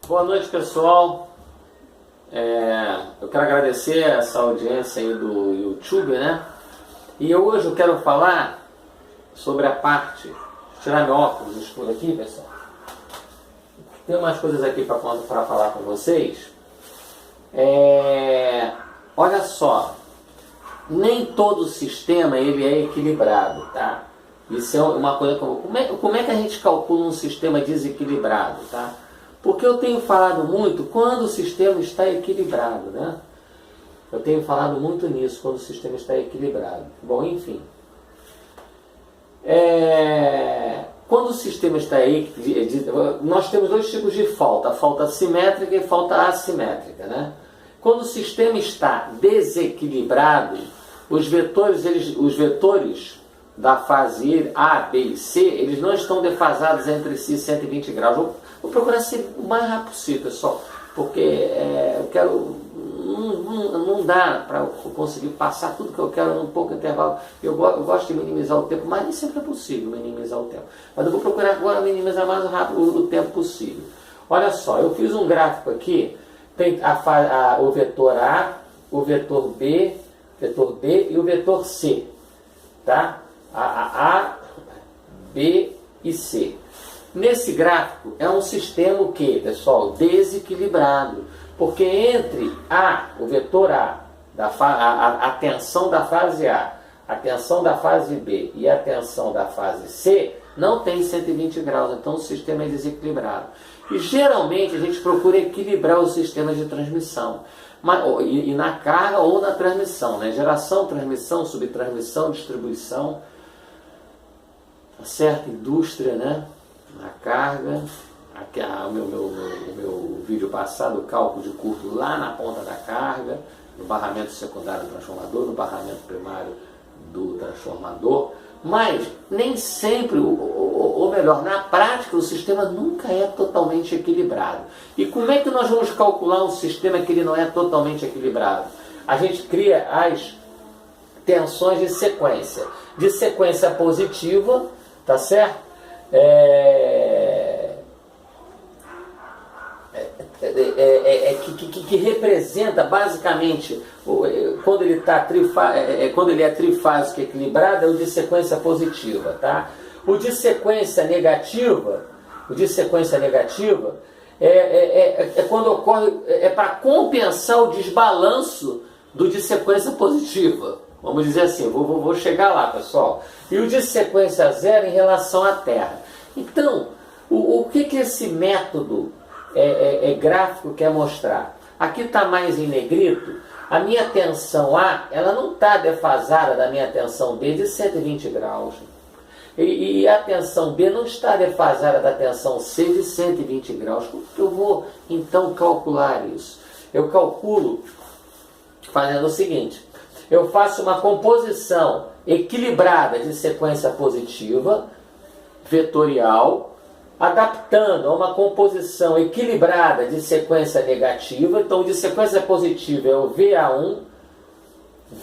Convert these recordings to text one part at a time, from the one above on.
Boa noite, pessoal. Eu quero agradecer essa audiência aí do YouTube, né? E hoje eu quero falar sobre a parte... Deixa eu tirar meu óculos escuro aqui, pessoal. Tem umas coisas aqui para falar com vocês. Olha só, nem todo sistema ele é equilibrado, tá? Isso é uma coisa como é que a gente calcula um sistema desequilibrado, tá? Porque eu tenho falado muito quando o sistema está equilibrado, né? Eu tenho falado muito nisso, quando o sistema está equilibrado. Bom, enfim. Quando o sistema está equilibrado, nós temos dois tipos de falta, a falta simétrica e a falta assimétrica, né? Quando o sistema está desequilibrado, os vetores da fase A, B e C, eles não estão defasados entre si 120 graus. Vou procurar ser o mais rápido possível, pessoal, porque eu quero... Não dá para eu conseguir passar tudo que eu quero num pouco intervalo. Eu gosto de minimizar o tempo, mas nem sempre é possível minimizar o tempo. Mas eu vou procurar agora minimizar mais rápido o tempo possível. Olha só, eu fiz um gráfico aqui, tem o vetor A, o vetor B e o vetor C, tá? A, B e C. Nesse gráfico é um sistema o que, pessoal? Desequilibrado. Porque entre o vetor A, a tensão da fase A, a tensão da fase B e a tensão da fase C, não tem 120 graus. Então o sistema é desequilibrado. E geralmente a gente procura equilibrar o sistema de transmissão. E na carga ou na transmissão, né? Geração, transmissão, subtransmissão, distribuição. Certa indústria, né? Na carga, o meu vídeo passado, o cálculo de curto lá na ponta da carga, no barramento secundário do transformador, no barramento primário do transformador, mas nem sempre, ou melhor, na prática o sistema nunca é totalmente equilibrado. E como é que nós vamos calcular um sistema que ele não é totalmente equilibrado? A gente cria as tensões de sequência positiva, tá certo? Que representa basicamente, quando ele é trifásico equilibrado, é o de sequência positiva, tá? O de sequência negativa é quando ocorre, para compensar o desbalanço do de sequência positiva. Vamos dizer assim, vou chegar lá, pessoal. E o de sequência zero em relação à Terra. Então, o que esse método gráfico quer mostrar? Aqui está mais em negrito. A minha tensão A, ela não está defasada da minha tensão B de 120 graus. E a tensão B não está defasada da tensão C de 120 graus. Como que eu vou, então, calcular isso? Eu calculo fazendo o seguinte. Eu faço uma composição equilibrada de sequência positiva, vetorial, adaptando a uma composição equilibrada de sequência negativa. Então, de sequência positiva é o VA1,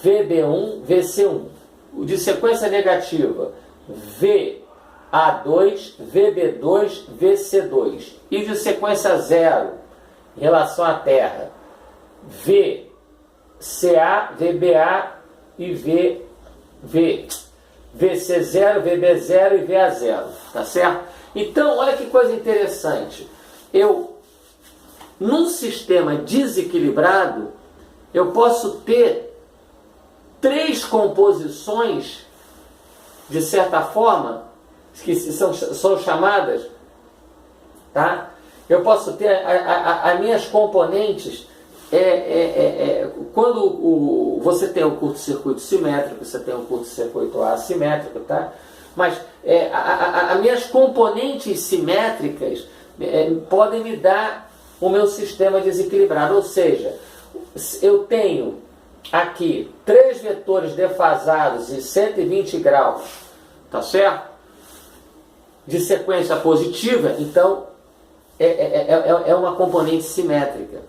VB1, VC1. O de sequência negativa, VA2, VB2, VC2. E de sequência zero, em relação à Terra, VCA, VBA e VC0, VB0 e VA0, tá certo? Então, olha que coisa interessante. Num sistema desequilibrado, eu posso ter três composições, de certa forma, que são chamadas, tá? Eu posso ter as minhas componentes. Quando você tem um curto-circuito simétrico, você tem um curto-circuito assimétrico, tá? Mas as minhas componentes simétricas podem me dar o meu sistema desequilibrado. Ou seja, eu tenho aqui três vetores defasados em 120 graus, tá certo? De sequência positiva, então é uma componente simétrica,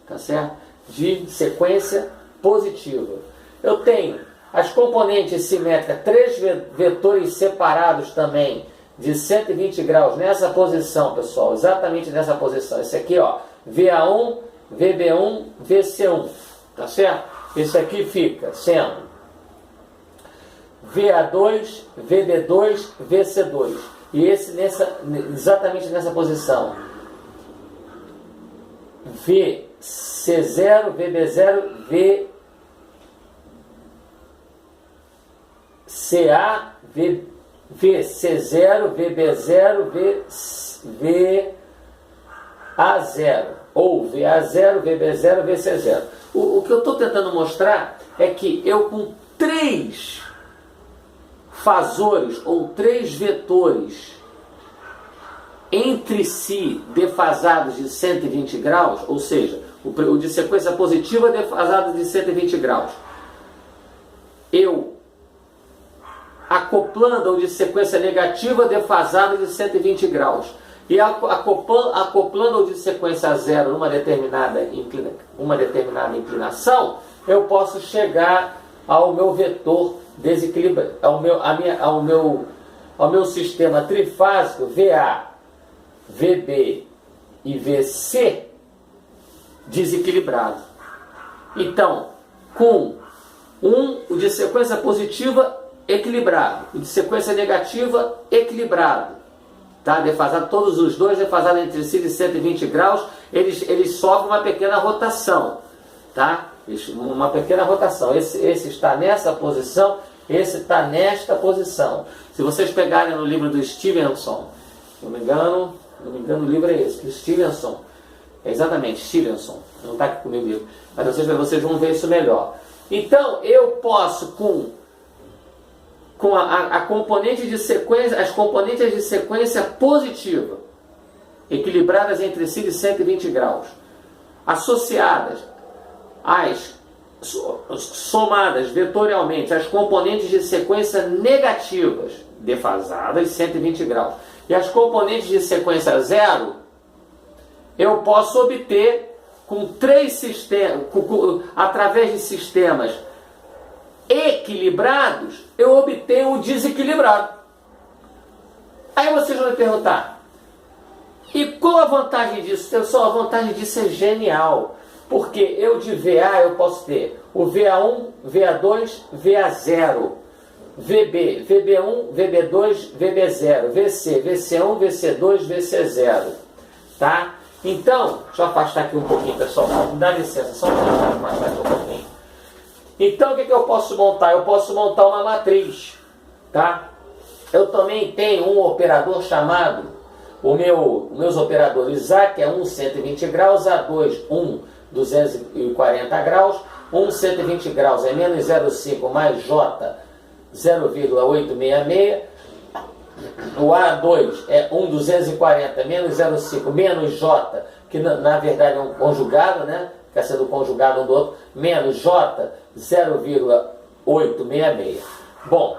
tá certo? De sequência positiva. Eu tenho as componentes simétricas, três vetores separados também de 120 graus nessa posição, pessoal, exatamente nessa posição. Esse aqui, ó, VA1, VB1, VC1, tá certo? Esse aqui fica sendo VA2, VB2, VC2. E esse exatamente nessa posição. VC0, VB0, VCA, VC0, VB0, VA0. Ou VA0, VB0, VC0. O que eu estou tentando mostrar é que eu com 3 fasores ou 3 vetores entre si defasados de 120 graus, ou seja, o de sequência positiva defasado de 120 graus, eu acoplando ao de sequência negativa defasado de 120 graus, e acoplando ao de sequência zero numa determinada inclinação, eu posso chegar ao meu vetor desequilibrado, ao meu sistema trifásico VA, VB e VC desequilibrado. Então, com o de sequência positiva equilibrado, o de sequência negativa equilibrado, tá? Defasado, todos os dois defasados entre si de 120 graus, eles sofrem uma pequena rotação, tá? Uma pequena rotação. Esse está nessa posição, esse está nesta posição. Se vocês pegarem no livro do Stevenson, se não me engano o livro é esse, do Stevenson, exatamente, Stevenson, não está aqui comigo o livro, mas vocês vão ver isso melhor. Então, eu posso com a componente de sequência, as componentes de sequência positiva, equilibradas entre si de 120 graus, associadas somadas vetorialmente às componentes de sequência negativas, defasadas de 120 graus, e as componentes de sequência zero, eu posso obter com 3 sistemas, através de sistemas equilibrados, eu obtenho o desequilibrado. Aí vocês vão me perguntar, e qual a vantagem disso? Pessoal, a vantagem disso é genial, porque eu de VA eu posso ter o VA1, VA2, VA0, VB, VB1, VB2, VB0, VC, VC1, VC2, VC0, tá? Então, deixa eu afastar aqui um pouquinho, pessoal, dá licença, só um pouquinho, afastar aqui um pouquinho. Então, o que eu posso montar? Eu posso montar uma matriz, tá? Eu também tenho um operador chamado, meus operadores A, que é 120 graus, A2, 240 graus, 120 graus é menos 0,5 mais J, 0,866, o A2 é 240 menos 0,5 menos J, que na verdade é um conjugado, né? Quer ser do conjugado um do outro, menos J, 0,866. Bom,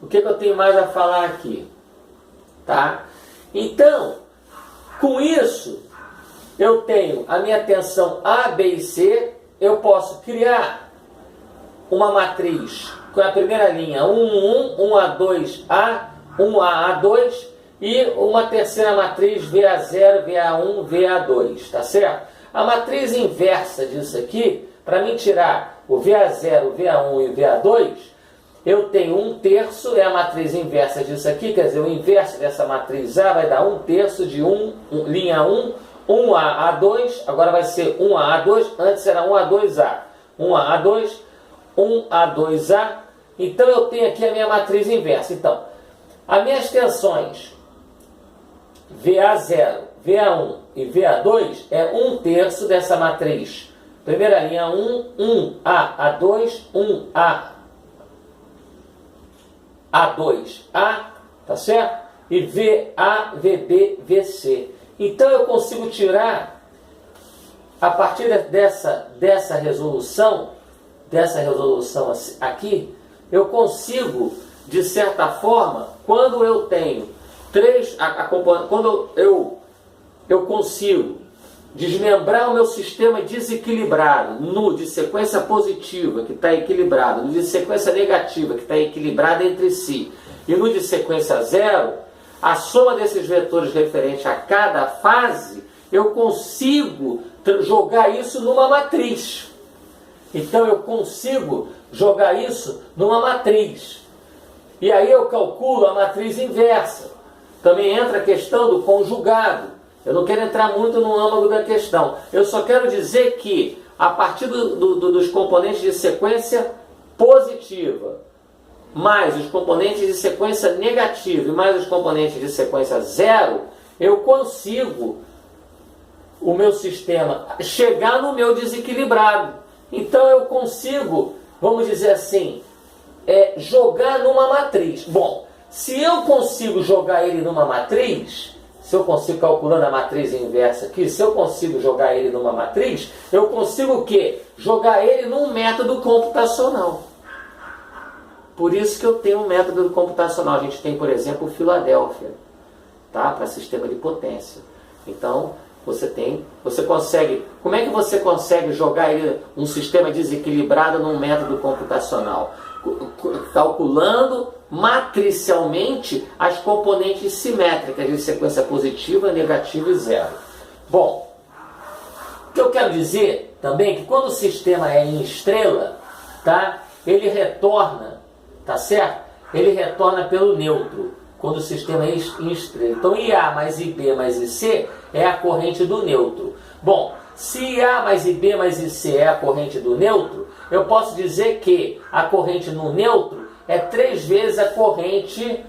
o que eu tenho mais a falar aqui? Tá? Então, com isso, eu tenho a minha tensão A, B e C, eu posso criar uma matriz com a primeira linha 1, 1A2A, 1A2 e uma terceira matriz VA0, VA1, VA2, tá certo? A matriz inversa disso aqui, para mim tirar o VA0, VA1 e VA2, eu tenho 1/3, é a matriz inversa disso aqui, quer dizer, o inverso dessa matriz A vai dar 1/3 de linha 1, 1A2, agora vai ser 1A2, antes era 1A2A, 1A2, 1A2A, então eu tenho aqui a minha matriz inversa. Então, as minhas tensões VA0, VA1 e VA2 é 1/3 dessa matriz. Primeira linha 1, 1A, A2, 1A, A2A, tá certo? E VA, VB, VC. Então eu consigo tirar, a partir dessa resolução aqui, eu consigo, de certa forma, quando eu tenho quando eu consigo desmembrar o meu sistema desequilibrado no de sequência positiva, que está equilibrado, no de sequência negativa, que está equilibrado entre si, e no de sequência zero, a soma desses vetores referente a cada fase, eu consigo jogar isso numa matriz. Então eu consigo jogar isso numa matriz. E aí eu calculo a matriz inversa. Também entra a questão do conjugado. Eu não quero entrar muito no âmago da questão. Eu só quero dizer que, a partir dos componentes de sequência positiva, mais os componentes de sequência negativa e mais os componentes de sequência zero, eu consigo, o meu sistema, chegar no meu desequilibrado. Então eu consigo, vamos dizer assim, jogar numa matriz. Bom, se eu consigo jogar ele numa matriz, se eu consigo, calculando a matriz inversa aqui, se eu consigo jogar ele numa matriz, eu consigo o quê? Jogar ele num método computacional. Por isso que eu tenho um método computacional. A gente tem, por exemplo, o Filadélfia, tá? Para sistema de potência. Então, você consegue, como é que você consegue jogar ele, um sistema desequilibrado num método computacional? Calculando matricialmente as componentes simétricas de sequência positiva, negativa e zero. Bom, o que eu quero dizer também é que quando o sistema é em estrela, tá? Ele retorna, tá certo? Ele retorna pelo neutro, quando o sistema é em estrela. Então, IA mais IB mais IC é a corrente do neutro. Bom, se IA mais IB mais IC é a corrente do neutro, eu posso dizer que a corrente no neutro é 3 vezes a corrente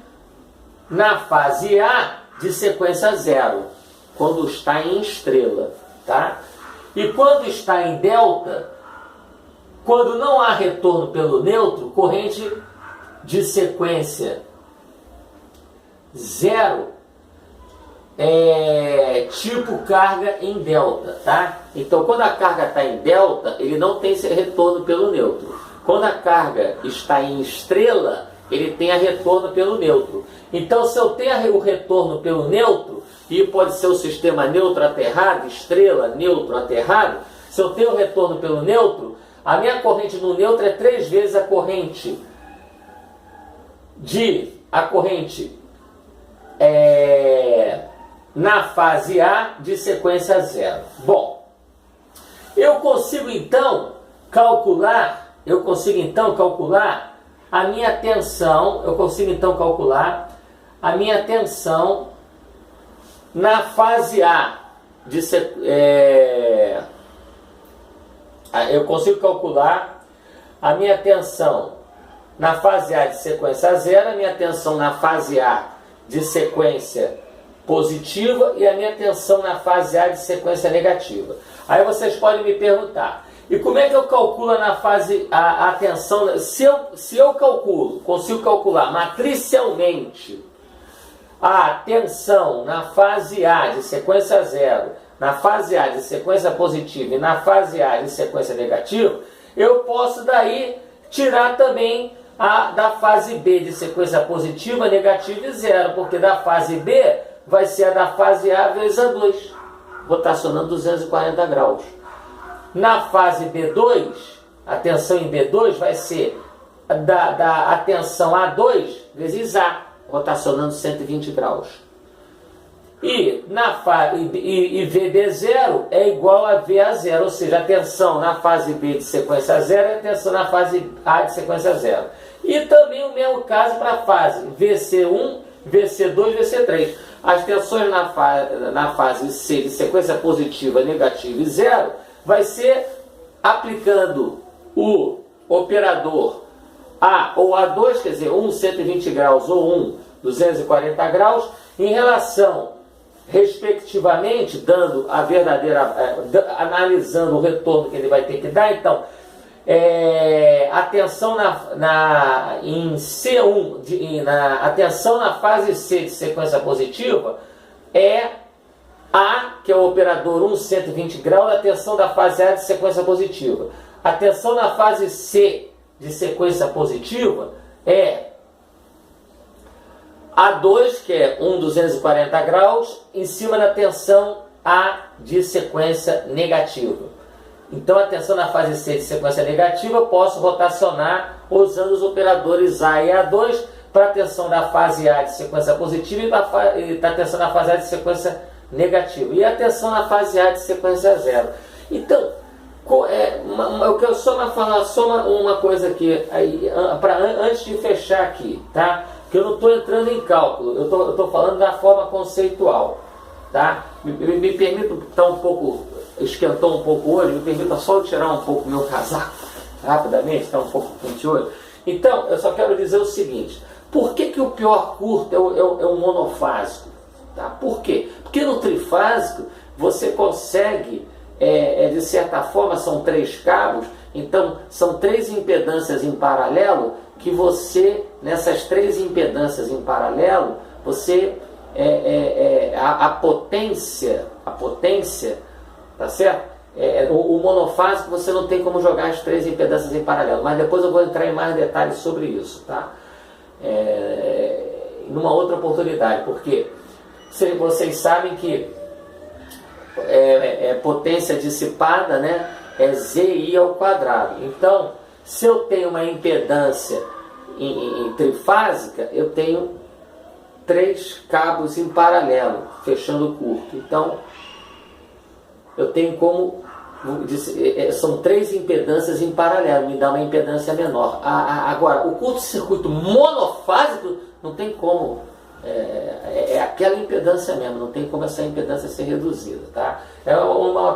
na fase A de sequência zero, quando está em estrela, tá? E quando está em delta, quando não há retorno pelo neutro, corrente de sequência zero é tipo carga em delta, tá? Então, quando a carga está em delta, ele não tem esse retorno pelo neutro. Quando a carga está em estrela, ele tem a retorno pelo neutro. Então, se eu tenho o retorno pelo neutro, e pode ser o sistema neutro aterrado, estrela, neutro aterrado, se eu tenho o retorno pelo neutro, a minha corrente no neutro é 3 vezes a corrente na fase A de sequência zero. Bom, eu consigo então calcular a minha tensão, na fase A de eu consigo calcular a minha tensão na fase A de sequência zero, a minha tensão na fase A de sequência positiva e a minha tensão na fase A de sequência negativa. Aí vocês podem me perguntar, e como é que eu calculo na fase a tensão? Se eu consigo calcular matricialmente a tensão na fase A de sequência zero, na fase A de sequência positiva e na fase A de sequência negativa, eu posso daí tirar também da fase B de sequência positiva, negativa e zero, porque da fase B vai ser a da fase A vezes a 2, rotacionando 240 graus. Na fase B2, a tensão em B2 vai ser a tensão A2 vezes A, rotacionando 120 graus. E VB0 é igual a VA0, ou seja, a tensão na fase B de sequência zero é a tensão na fase A de sequência zero. E também o mesmo caso para a fase VC1, VC2, VC3. As tensões na fase C de sequência positiva, negativa e zero vai ser aplicando o operador A ou A2, quer dizer, 120 graus ou 240 graus, em relação, respectivamente, dando a verdadeira, analisando o retorno que ele vai ter que dar. Então, a tensão em C1, a tensão na fase C de sequência positiva é A, que é o operador 120 graus, a tensão da fase A de sequência positiva. A tensão na fase C de sequência positiva é A2, que é 240 graus, em cima da tensão A de sequência negativa. Então, a tensão na fase C de sequência negativa, eu posso rotacionar usando os operadores A e A2 para a tensão da fase A de sequência positiva e para a tensão da fase A de sequência negativa. E a tensão na fase A de sequência zero. Então, eu quero falar só uma coisa aqui, antes de fechar aqui, tá? Que eu não estou entrando em cálculo, eu estou falando da forma conceitual, tá? Me permita estar um pouco, esquentou um pouco hoje, me permita só tirar um pouco meu casaco, rapidamente, está um pouco quente hoje. Então, eu só quero dizer o seguinte, por que o pior curto é o monofásico? Tá? Por quê? Porque no trifásico você consegue, de certa forma, são 3 cabos, então são 3 impedâncias em paralelo, que você, nessas 3 impedâncias em paralelo, você, a potência, tá certo? O monofásico você não tem como jogar as 3 impedâncias em paralelo, mas depois eu vou entrar em mais detalhes sobre isso, tá? Numa outra oportunidade, porque vocês sabem que potência dissipada, né, é ZI ao quadrado. Então, se eu tenho uma impedância em trifásica, eu tenho 3 cabos em paralelo, fechando o curto. Então, eu tenho como... são 3 impedâncias em paralelo, me dá uma impedância menor. Agora, o curto-circuito monofásico não tem como... É aquela impedância mesmo, não tem como essa impedância ser reduzida, tá? É um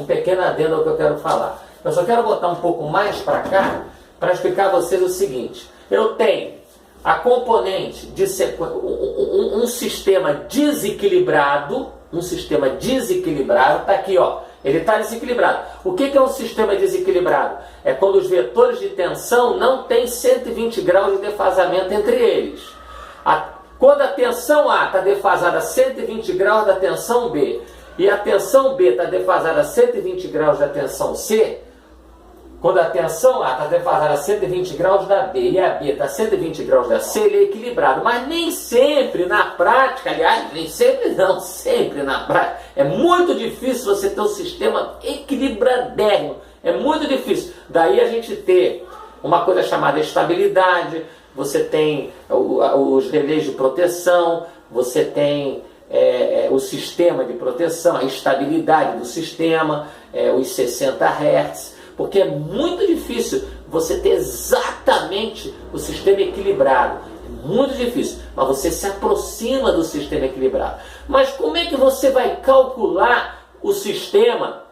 pequeno adendo ao que eu quero falar. Eu só quero botar um pouco mais para cá para explicar a vocês o seguinte. Eu tenho a componente de um sistema desequilibrado, está aqui, ó, ele está desequilibrado. O que é um sistema desequilibrado? É quando os vetores de tensão não têm 120 graus de defasamento entre eles. Quando a tensão A está defasada a 120 graus da tensão B e a tensão B está defasada a 120 graus da tensão C, quando a tensão A está defasada a 120 graus da B e a B está a 120 graus da C, ele é equilibrado. Mas nem sempre na prática, aliás, nem sempre não, sempre na prática, é muito difícil você ter um sistema equilibradérrimo. É muito difícil. Daí a gente ter uma coisa chamada estabilidade, você tem os relés de proteção, você tem o sistema de proteção, a estabilidade do sistema, os 60 Hz, porque é muito difícil você ter exatamente o sistema equilibrado. É muito difícil, mas você se aproxima do sistema equilibrado. Mas como é que você vai calcular o sistema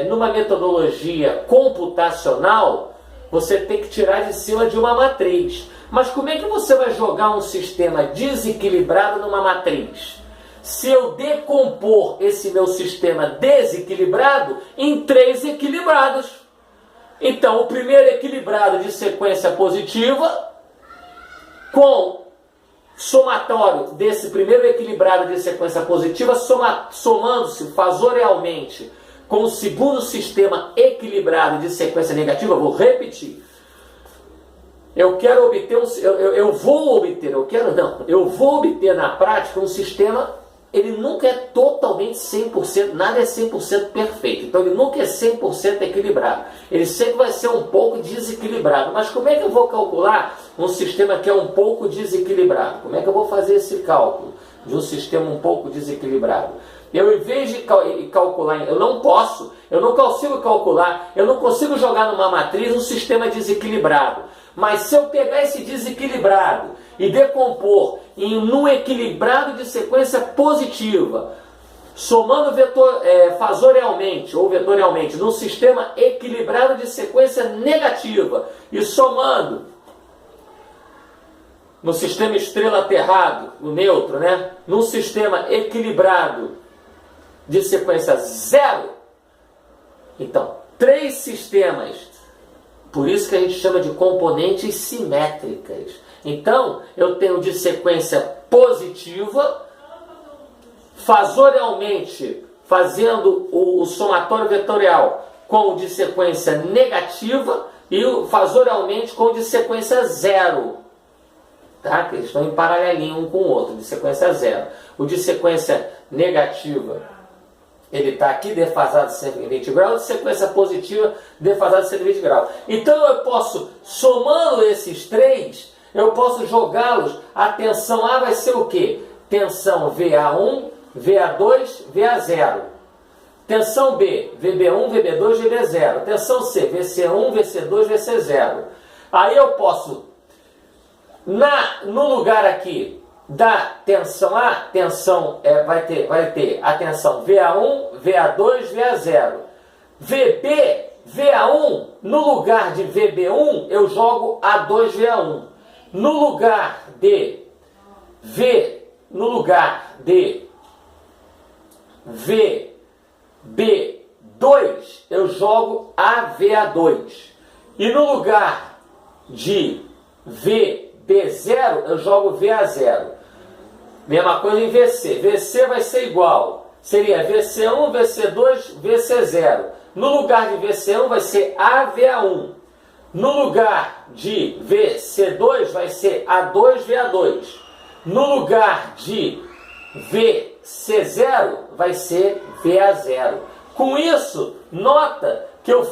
numa metodologia computacional? Você tem que tirar de cima de uma matriz. Mas como é que você vai jogar um sistema desequilibrado numa matriz? Se eu decompor esse meu sistema desequilibrado em 3 equilibrados. Então, o primeiro equilibrado de sequência positiva, com somatório desse primeiro equilibrado de sequência positiva, somando-se fasorialmente com o segundo sistema equilibrado de sequência negativa, vou repetir. Eu vou obter na prática um sistema, ele nunca é totalmente 100%, nada é 100% perfeito. Então ele nunca é 100% equilibrado. Ele sempre vai ser um pouco desequilibrado. Mas como é que eu vou calcular um sistema que é um pouco desequilibrado? Como é que eu vou fazer esse cálculo de um sistema um pouco desequilibrado? Eu, em vez de calcular, eu não consigo calcular, eu não consigo jogar numa matriz um sistema desequilibrado. Mas se eu pegar esse desequilibrado e decompor num equilibrado de sequência positiva, somando fasorialmente ou vetorialmente num sistema equilibrado de sequência negativa e somando no sistema estrela aterrado, no neutro, né? Num sistema equilibrado de sequência zero, então 3 sistemas, por isso que a gente chama de componentes simétricas. Então eu tenho de sequência positiva, fasorialmente fazendo o somatório vetorial com o de sequência negativa e fasorialmente com o de sequência zero. Tá? Que eles estão em paralelinho um com o outro, de sequência zero. O de sequência negativa, ele está aqui defasado de 120 graus, de sequência positiva defasado de 120 graus. Então eu posso, somando esses 3, Eu posso jogá-los, a tensão A vai ser o quê? Tensão VA1, VA2, VA0. Tensão B, VB1, VB2, VB0. Tensão C, VC1, VC2, VC0. Aí eu posso, no lugar aqui da tensão A, vai ter a tensão VA1, VA2, VA0. VB, VA1, no lugar de VB1, eu jogo A2, VA1. No lugar de VB2, eu jogo AVA2. E no lugar de VB0, eu jogo VA0. Mesma coisa em VC. VC vai ser igual. Seria VC1, VC2, VC0. No lugar de VC1 vai ser AVA1. No lugar de VC2 vai ser A2, VA2. No lugar de VC0 vai ser VA0. Com isso, nota que eu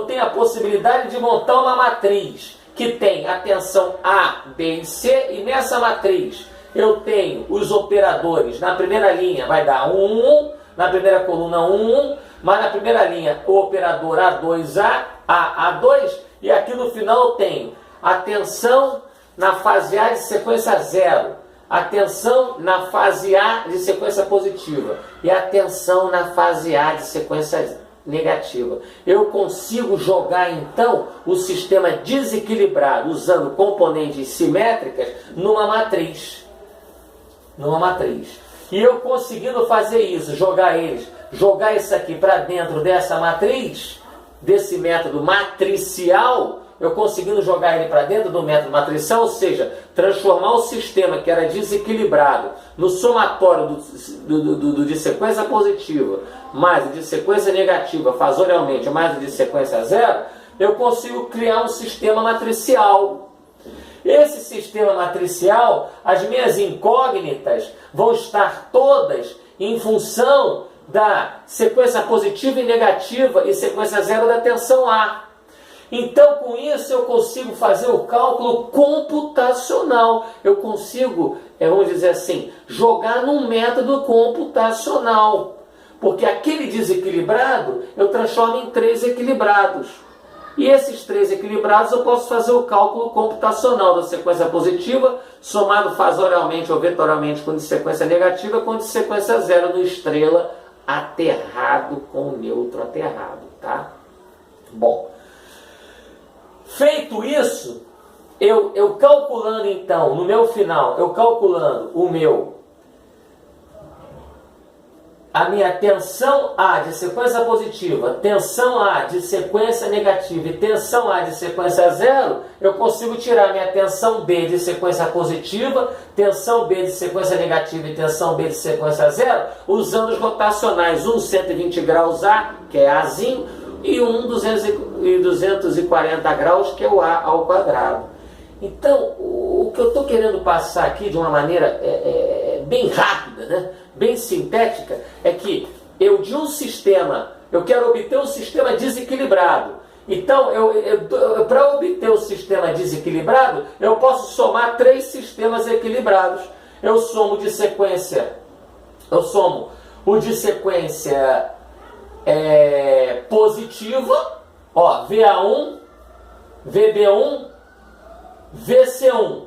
tenho a possibilidade de montar uma matriz que tem a tensão A, B e C, e nessa matriz eu tenho os operadores. Na primeira linha vai dar 1, na primeira coluna 1, mas na primeira linha o operador A2A, A2, e aqui no final eu tenho a tensão na fase A de sequência 0, a tensão na fase A de sequência positiva e a tensão na fase A de sequência negativa. Eu consigo jogar então o sistema desequilibrado usando componentes simétricas numa matriz. E eu conseguindo fazer isso, jogar isso aqui para dentro dessa matriz, desse método matricial, eu conseguindo jogar ele para dentro do método matricial, ou seja, transformar o sistema que era desequilibrado no somatório do de sequência positiva mais o de sequência negativa fasorialmente mais o de sequência zero, eu consigo criar um sistema matricial. Esse sistema matricial, as minhas incógnitas vão estar todas em função da sequência positiva e negativa e sequência zero da tensão A. Então, com isso, eu consigo fazer o cálculo computacional. Eu consigo, vamos dizer assim, jogar num método computacional. Porque aquele desequilibrado, eu transformo em 3 equilibrados. E esses 3 equilibrados, eu posso fazer o cálculo computacional da sequência positiva, somado fasorialmente ou vetorialmente com de sequência negativa, com de sequência zero do estrela aterrado com neutro aterrado, tá? Bom, feito isso, eu calculando então, no meu final, eu calculando a minha tensão A de sequência positiva, tensão A de sequência negativa e tensão A de sequência zero, eu consigo tirar minha tensão B de sequência positiva, tensão B de sequência negativa e tensão B de sequência zero, usando os rotacionais, um 120 graus A, que é Azinho, e um 240 graus, que é o A ao quadrado. Então, o que eu estou querendo passar aqui de uma maneira bem rápida, né? Bem sintética, é que eu quero obter um sistema desequilibrado. Então, para obter o sistema desequilibrado, eu posso somar 3 sistemas equilibrados. Eu somo o de sequência positiva, ó, VA1, VB1, VC1,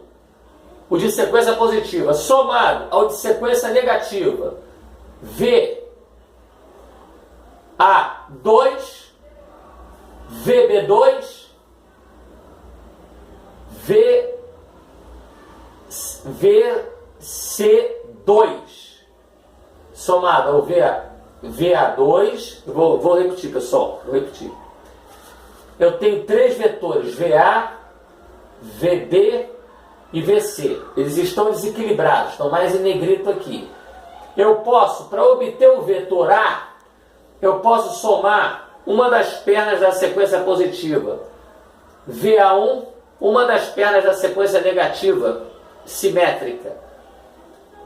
o de sequência positiva, somado ao de sequência negativa, VA2, VB2, VC2, somado ao VA2, vou repetir, pessoal, eu tenho 3 vetores, VA, VB e VC. Eles estão desequilibrados, estão mais em negrito aqui. Eu posso, para obter o vetor A, eu posso somar uma das pernas da sequência positiva, VA1, uma das pernas da sequência negativa, simétrica.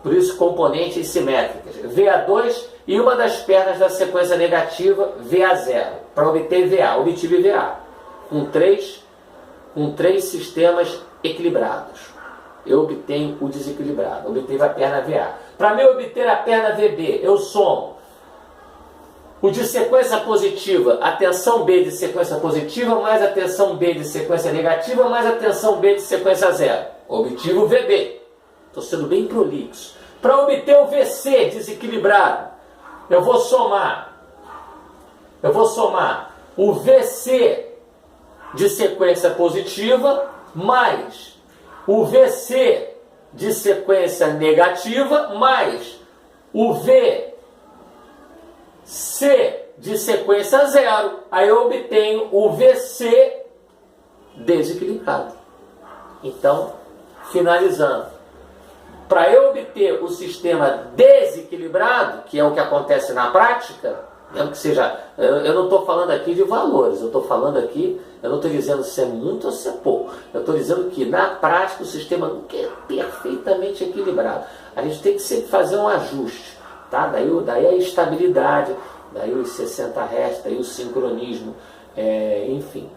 Por isso, componentes simétricas. VA2 e uma das pernas da sequência negativa, VA0. Para obter VA, obtive VA. Com 3 com 3 sistemas equilibrados. Eu obtenho o desequilibrado, obtenho a perna VA. Para me obter a perna VB, eu somo o de sequência positiva, a tensão B de sequência positiva, mais a tensão B de sequência negativa, mais a tensão B de sequência zero. Obtive o VB. Estou sendo bem prolixo. Para obter o VC desequilibrado, eu vou somar o VC de sequência positiva mais o VC de sequência negativa mais o VC de sequência zero. Aí eu obtenho o VC desequilibrado. Então, finalizando, para eu obter o sistema desequilibrado, que é o que acontece na prática, mesmo que seja, eu não estou falando aqui de valores, eu estou falando aqui, eu não estou dizendo se é muito ou se é pouco, eu estou dizendo que na prática o sistema nunca é perfeitamente equilibrado. A gente tem que sempre fazer um ajuste, tá? Daí a estabilidade, daí os 60 Hz, daí o sincronismo, enfim.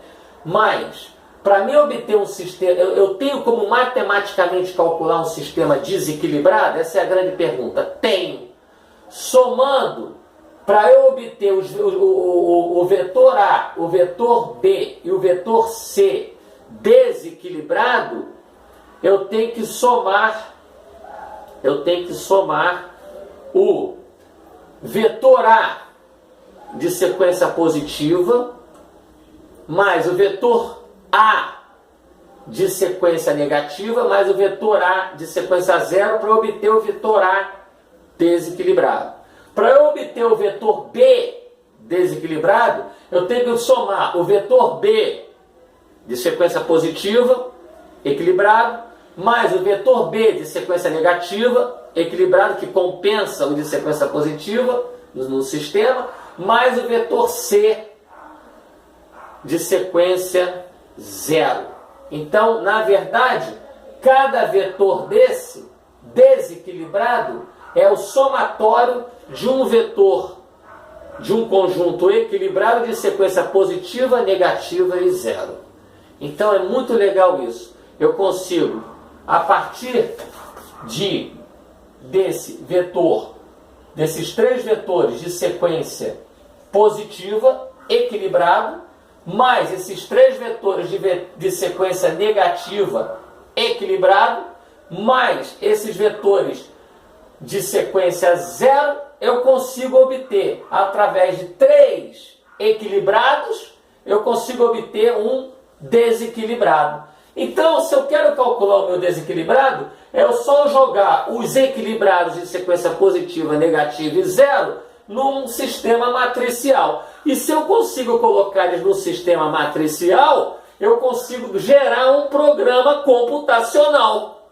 Mas, para mim obter um sistema, eu tenho como matematicamente calcular um sistema desequilibrado? Essa é a grande pergunta. Tenho. Somando, para eu obter o vetor A, o vetor B e o vetor C desequilibrado, eu tenho que somar o vetor A de sequência positiva mais o vetor A de sequência negativa mais o vetor A de sequência zero para obter o vetor A desequilibrado. Para eu obter o vetor B desequilibrado, eu tenho que somar o vetor B de sequência positiva equilibrado mais o vetor B de sequência negativa equilibrado, que compensa o de sequência positiva no sistema, mais o vetor C de sequência zero. Então, na verdade, cada vetor desse desequilibrado é o somatório de um vetor, de um conjunto equilibrado de sequência positiva, negativa e zero. Então é muito legal isso. Eu consigo, a partir desse vetor, desses 3 vetores de sequência positiva, equilibrado, mais esses 3 vetores de sequência negativa, equilibrado, mais esses vetores de sequência zero, eu consigo obter, através de 3 equilibrados, eu consigo obter um desequilibrado. Então, se eu quero calcular o meu desequilibrado, é só jogar os equilibrados de sequência positiva, negativa e zero num sistema matricial. E se eu consigo colocar eles no sistema matricial, eu consigo gerar um programa computacional.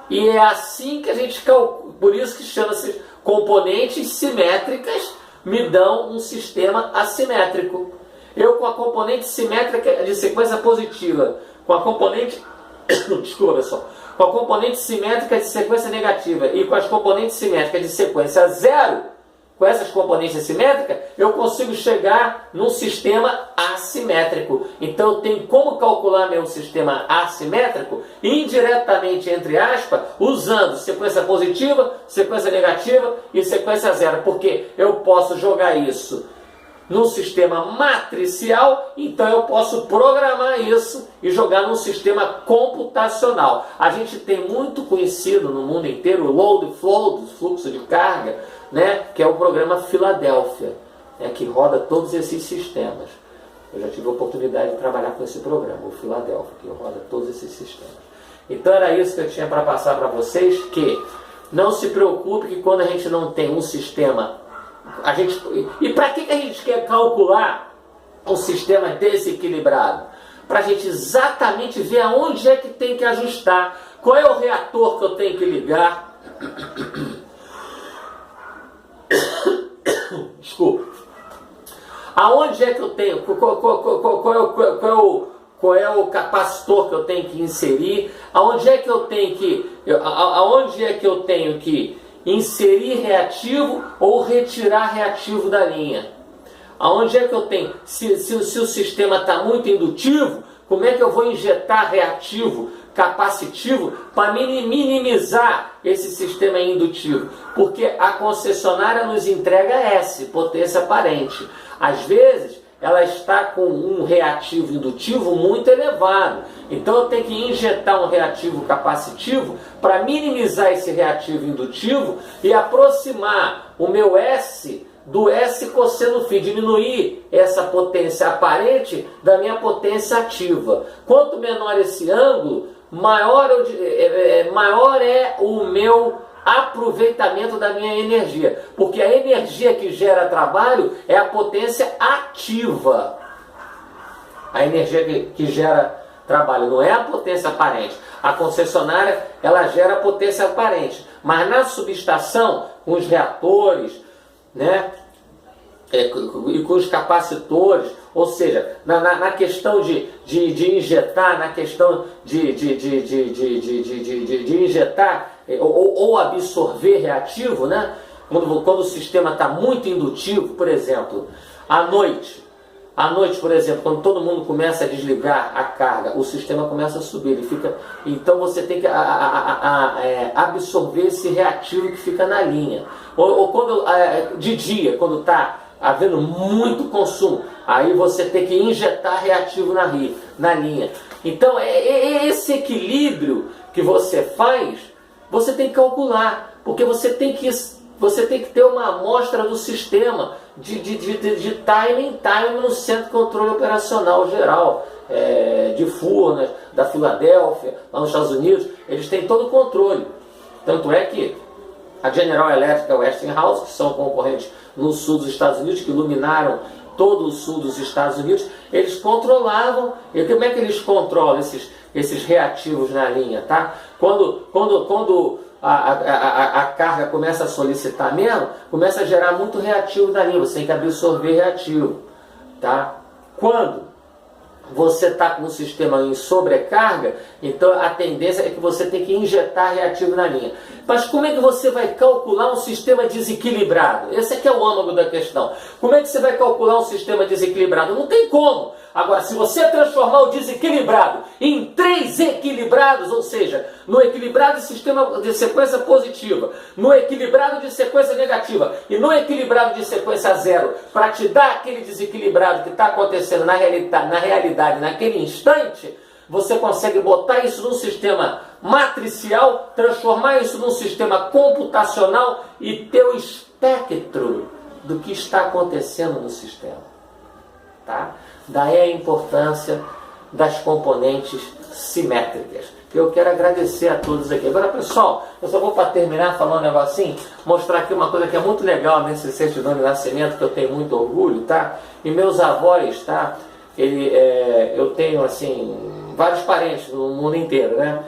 E é assim que a gente calcula, por isso que chama-se componentes simétricas, me dão um sistema assimétrico. Eu com a componente simétrica de sequência positiva, com a componente, desculpa pessoal, com a componente simétrica de sequência negativa e com as componentes simétricas de sequência zero, com essas componentes simétricas, eu consigo chegar num sistema assimétrico. Então eu tenho como calcular meu sistema assimétrico indiretamente, entre aspas, usando sequência positiva, sequência negativa e sequência zero. Porque eu posso jogar isso num sistema matricial, então eu posso programar isso e jogar num sistema computacional. A gente tem muito conhecido no mundo inteiro o load flow, fluxo de carga, né, que é o programa Filadélfia, né, que roda todos esses sistemas. Eu já tive a oportunidade de trabalhar com esse programa, o Filadélfia, que roda todos esses sistemas. Então era isso que eu tinha para passar para vocês, que não se preocupe que quando a gente não tem um sistema, e para que a gente quer calcular um sistema desequilibrado? Para a gente exatamente ver aonde é que tem que ajustar, qual é o reator que eu tenho que ligar. Desculpa. Aonde é que eu tenho, qual é o capacitor que eu tenho que inserir, aonde é que eu tenho que inserir reativo ou retirar reativo da linha. Aonde é que eu tenho, se o sistema está muito indutivo, Como é que eu vou injetar reativo, capacitivo, para minimizar esse sistema indutivo? Porque a concessionária nos entrega S, potência aparente. Às vezes, ela está com um reativo indutivo muito elevado. Então eu tenho que injetar um reativo capacitivo para minimizar esse reativo indutivo e aproximar o meu S do S cosseno φ, diminuir essa potência aparente da minha potência ativa. Quanto menor esse ângulo, maior é o meu aproveitamento da minha energia, porque a energia que gera trabalho é a potência ativa. A energia que gera trabalho não é a potência aparente. A concessionária, ela gera a potência aparente, mas na subestação, com os reatores, né, e com os capacitores, ou seja, na questão de injetar, na questão de injetar ou absorver reativo, né? Quando o sistema está muito indutivo, por exemplo, à noite, por exemplo, quando todo mundo começa a desligar a carga, o sistema começa a subir, ele fica, então você tem que absorver esse reativo que fica na linha. Ou quando de dia, quando está havendo muito consumo, aí você tem que injetar reativo na linha. Então, esse equilíbrio que você faz, você tem que calcular, porque você tem que ter uma amostra do sistema de timing no Centro de Controle Operacional Geral, de Furnas, da Filadélfia, lá nos Estados Unidos. Eles têm todo o controle. Tanto é que a General Electric e a Westinghouse, que são concorrentes no sul dos Estados Unidos, que iluminaram todo o sul dos Estados Unidos, eles controlavam. E como é que eles controlam esses reativos na linha? Tá? Quando a carga começa a solicitar menos, começa a gerar muito reativo na linha, você tem que absorver reativo. Tá? Quando você está com um sistema em sobrecarga, então a tendência é que você tem que injetar reativo na linha. Mas como é que você vai calcular um sistema desequilibrado? Esse aqui é o âmago da questão. Como é que você vai calcular um sistema desequilibrado? Não tem como. Agora, se você transformar o desequilibrado em 3 equilibrados, ou seja, no equilibrado de sistema de sequência positiva, no equilibrado de sequência negativa e no equilibrado de sequência zero, para te dar aquele desequilibrado que está acontecendo na realidade naquele instante, você consegue botar isso num sistema matricial, transformar isso num sistema computacional e ter o espectro do que está acontecendo no sistema. Tá? Daí a importância das componentes simétricas. Eu quero agradecer a todos aqui. Agora, pessoal, eu só vou para terminar falando um negocinho, mostrar aqui uma coisa que é muito legal nesse certidão de nascimento, que eu tenho muito orgulho, tá? E meus avós, tá? Eu tenho, assim, vários parentes no mundo inteiro, né?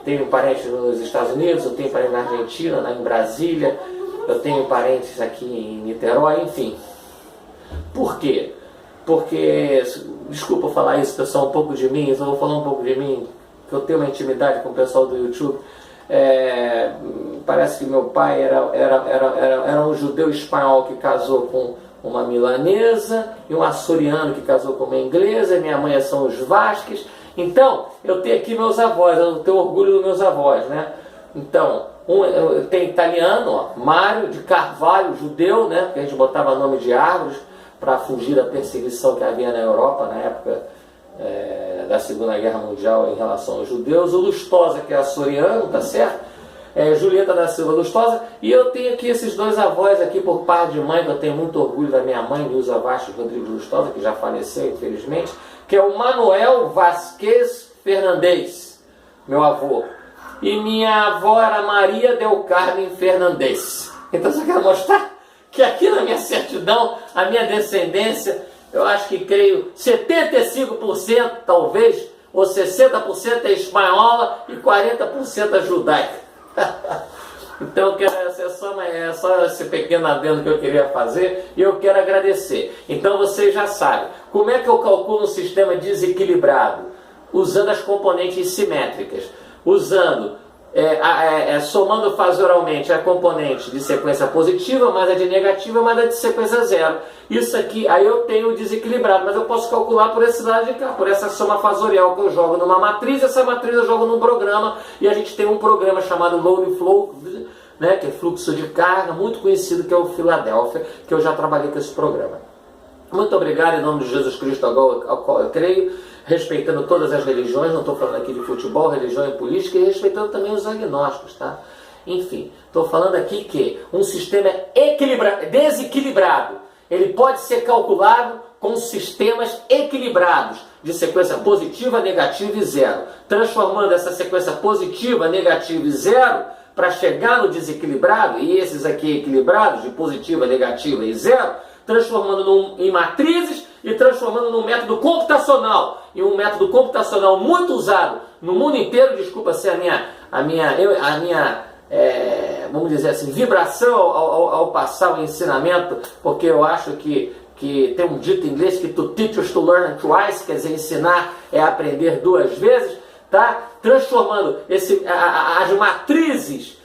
Tenho parentes nos Estados Unidos, eu tenho parentes na Argentina, em Brasília, eu tenho parentes aqui em Niterói, enfim. Por quê? Porque, desculpa falar isso, pessoal, um pouco de mim, eu vou falar um pouco de mim, que eu tenho uma intimidade com o pessoal do YouTube. Parece que meu pai era um judeu espanhol que casou com uma milanesa, e um açoriano que casou com uma inglesa, e minha mãe são os Vasques. Então, eu tenho aqui meus avós, eu tenho orgulho dos meus avós, né? Então, eu tenho italiano, ó, Mário de Carvalho, judeu, né? Que a gente botava nome de árvores para fugir da perseguição que havia na Europa na época da Segunda Guerra Mundial em relação aos judeus. O Lustosa, que é açoriano, tá certo? Julieta da Silva Lustosa. E eu tenho aqui esses dois avós aqui por parte de mãe, que eu tenho muito orgulho da minha mãe, Nilza Vasco Rodrigues Lustosa, que já faleceu, infelizmente, que é o Manuel Vasquez Fernandes, meu avô. E minha avó era Maria Del Carmen Fernandes. Então, só quero mostrar que aqui na minha certidão, a minha descendência, eu acho que creio 75% talvez, ou 60% é espanhola e 40% é judaica. Então é só esse pequeno adendo que eu queria fazer, e eu quero agradecer. Então vocês já sabem, como é que eu calculo um sistema desequilibrado? Usando as componentes simétricas, usando somando fazoralmente a componente de sequência positiva, mais a de negativa, mais a de sequência zero. Isso aqui, aí eu tenho desequilibrado, mas eu posso calcular por esse lado de cá, por essa soma fazorial que eu jogo numa matriz, essa matriz eu jogo num programa, e a gente tem um programa chamado Load Flow, né, que é fluxo de carga, muito conhecido, que é o Philadelphia, que eu já trabalhei com esse programa. Muito obrigado em nome de Jesus Cristo, ao qual eu creio, respeitando todas as religiões, não estou falando aqui de futebol, religião e política, e respeitando também os agnósticos, tá? Enfim, estou falando aqui que um sistema desequilibrado, ele pode ser calculado com sistemas equilibrados, de sequência positiva, negativa e zero, transformando essa sequência positiva, negativa e zero, para chegar no desequilibrado, e esses aqui equilibrados, de positiva, negativa e zero, transformando em matrizes e transformando num método computacional. E um método computacional muito usado no mundo inteiro, desculpa se vamos dizer assim, vibração ao passar o ensinamento, porque eu acho que tem um dito em inglês que to teach is to learn twice, quer dizer, ensinar é aprender duas vezes, tá? Transformando as matrizes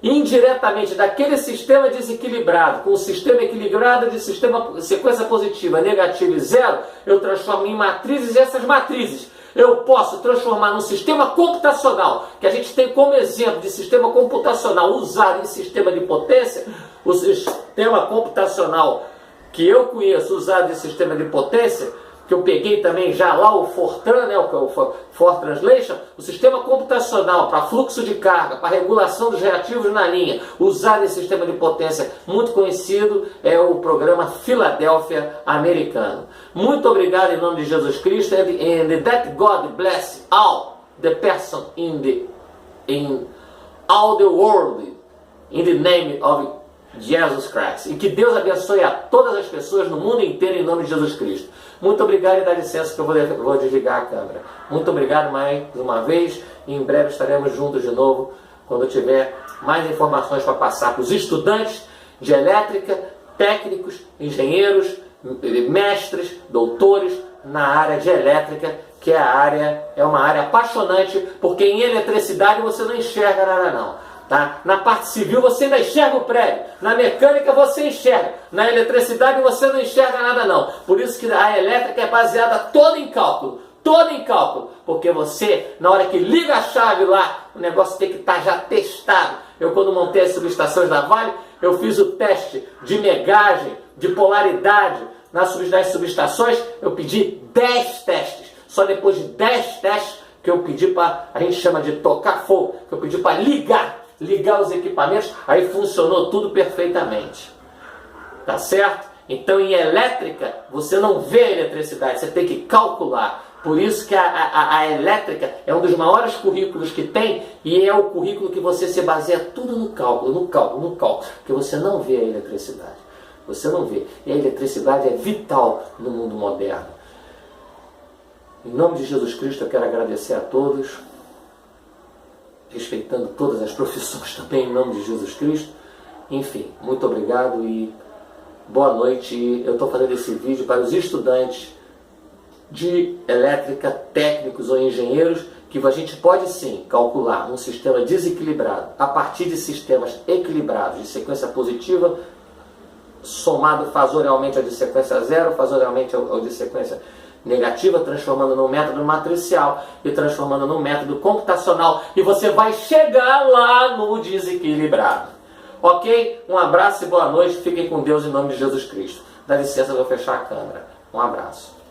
indiretamente daquele sistema desequilibrado, com o sistema equilibrado de sequência positiva, negativa e zero, eu transformo em matrizes, e essas matrizes eu posso transformar num sistema computacional, que a gente tem como exemplo de sistema computacional usado em sistema de potência, o sistema computacional que eu conheço usado em sistema de potência, que eu peguei também já lá o Fortran, né, o For Translation, o sistema computacional para fluxo de carga, para regulação dos reativos na linha, usado em sistema de potência muito conhecido, é o programa Philadelphia americano. Muito obrigado em nome de Jesus Cristo, and that God bless all the person in all the world, in the name of Jesus Christ. E que Deus abençoe a todas as pessoas no mundo inteiro em nome de Jesus Cristo. Muito obrigado, e dá licença que eu vou desligar a câmera. Muito obrigado mais uma vez, e em breve estaremos juntos de novo, quando eu tiver mais informações para passar para os estudantes de elétrica, técnicos, engenheiros, mestres, doutores na área de elétrica, que é uma área apaixonante, porque em eletricidade você não enxerga nada não. Tá? Na parte civil você ainda enxerga o prédio, na mecânica você enxerga, na eletricidade você não enxerga nada não. Por isso que a elétrica é baseada toda em cálculo, porque você, na hora que liga a chave lá, o negócio tem que estar já testado. Eu, quando montei as subestações da Vale, eu fiz o teste de megagem, de polaridade nas subestações, eu pedi 10 testes, só depois de 10 testes que eu pedi para, a gente chama de tocar fogo, que eu pedi para ligar os equipamentos, aí funcionou tudo perfeitamente. Tá certo? Então em elétrica, você não vê a eletricidade, você tem que calcular. Por isso que a elétrica é um dos maiores currículos que tem, e é o currículo que você se baseia tudo no cálculo, porque você não vê a eletricidade. Você não vê. E a eletricidade é vital no mundo moderno. Em nome de Jesus Cristo, eu quero agradecer a todos, respeitando todas as profissões também, em nome de Jesus Cristo. Enfim, muito obrigado e boa noite. Eu estou fazendo esse vídeo para os estudantes de elétrica, técnicos ou engenheiros, que a gente pode sim calcular um sistema desequilibrado a partir de sistemas equilibrados, de sequência positiva, somado fazorialmente ao de sequência zero, fazorialmente ao de sequência negativa, transformando num método matricial e transformando num método computacional, e você vai chegar lá no desequilibrado. Ok? Um abraço e boa noite, fiquem com Deus em nome de Jesus Cristo. Dá licença, eu vou fechar a câmera. Um abraço.